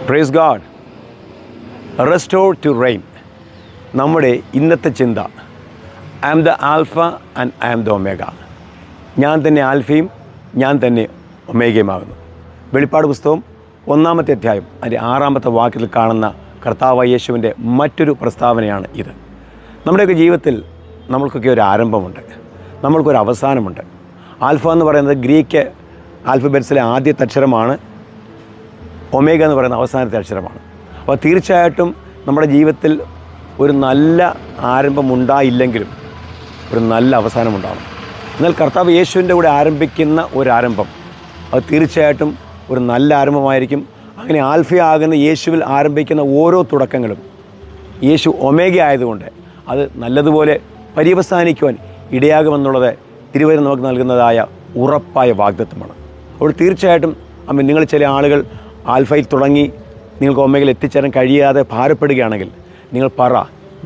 Price God. Restore to reign. നമ്മുടെ ഇന്നത്തെ ചിന്ത, I am the alpha and I am the omega. ഞാൻ തന്നെ ആൽഫയും ഞാൻ തന്നെ ഒമേഗയുമാകുന്നു. വെളിപ്പാട് പുസ്തകം 1-ാമത്തെ അധ്യായം അതിൻ്റെ 6-ാമത്തെ വാക്യത്തിൽ കാണുന്ന കർത്താവായ യേശുവിൻ്റെ മറ്റൊരു പ്രസ്താവനയാണ് ഇത്. നമ്മുടെയൊക്കെ ജീവിതത്തിൽ നമ്മൾക്കൊക്കെ ഒരു ആരംഭമുണ്ട്, നമ്മൾക്കൊരു അവസാനമുണ്ട്. ആൽഫ എന്ന് പറയുന്നത് ഗ്രീക്ക് ആൽഫബറ്റ്സിലെ ആദ്യത്തെ അക്ഷരമാണ്. ഒമേഗ എന്ന് പറയുന്ന അവസാനത്തെ അക്ഷരമാണ്. അപ്പോൾ തീർച്ചയായിട്ടും നമ്മുടെ ജീവിതത്തിൽ ഒരു നല്ല ആരംഭമുണ്ടായില്ലെങ്കിലും ഒരു നല്ല അവസാനമുണ്ടാകും. എന്നാൽ കർത്താവ് യേശുവിൻ്റെ കൂടെ ആരംഭിക്കുന്ന ഒരാരംഭം അത് തീർച്ചയായിട്ടും ഒരു നല്ല ആരംഭമായിരിക്കും. അങ്ങനെ ആൽഫയാകുന്ന യേശുവിൽ ആരംഭിക്കുന്ന ഓരോ തുടക്കങ്ങളും യേശു ഒമേഗ ആയതുകൊണ്ട് അത് നല്ലതുപോലെ പര്യവസാനിക്കുവാൻ ഇടയാകുമെന്നുള്ളത് തിരുവചനം നമുക്ക് നൽകുന്നതായ ഉറപ്പായ വാഗ്ദത്തമാണ്. അപ്പോൾ തീർച്ചയായിട്ടും നിങ്ങൾ ചില ആളുകൾ ആൽഫയിൽ തുടങ്ങി നിങ്ങൾക്ക് ഒമേഗയിൽ എത്തിച്ചേരാൻ കഴിയാതെ ഭാരപ്പെടുകയാണെങ്കിൽ നിങ്ങൾ പറ,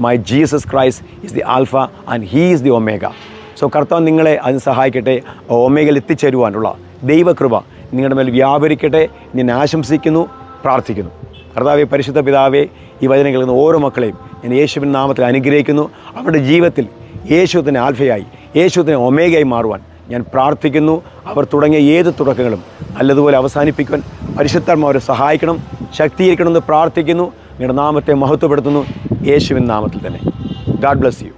my Jesus Christ is the alpha and he is the omega. So കർത്താവ് നിങ്ങളെ അതിന് സഹായിക്കട്ടെ. ഒമേഗയിൽ എത്തിച്ചേരുവാനുള്ള ദൈവകൃപ നിങ്ങളുടെ മേൽ വ്യാപരിക്കട്ടെ. ഞാൻ ആശംസിക്കുന്നു, പ്രാർത്ഥിക്കുന്നു. കർത്താവേ, പരിശുദ്ധ പിതാവേ, ഈ വചനം കേൾക്കുന്ന ഓരോ മക്കളെയും ഞാൻ യേശുവിൻ നാമത്തിൽ അനുഗ്രഹിക്കുന്നു. അവരുടെ ജീവിതത്തിൽ യേശു തന്നെ ആൽഫയായി, യേശു തന്നെ ഒമേഗയായി മാറുവാൻ ഞാൻ പ്രാർത്ഥിക്കുന്നു. അവർ തുടങ്ങിയ ഏത് തുടക്കങ്ങളും നല്ലതുപോലെ അവസാനിപ്പിക്കുവാൻ പരിശുദ്ധാത്മാവരെ സഹായിക്കണം, ശക്തീകരിക്കണമെന്ന് പ്രാർത്ഥിക്കുന്നു. നിങ്ങളുടെ നാമത്തെ മഹത്വപ്പെടുത്തുന്നു യേശുവിൻ നാമത്തിൽ തന്നെ. God bless you.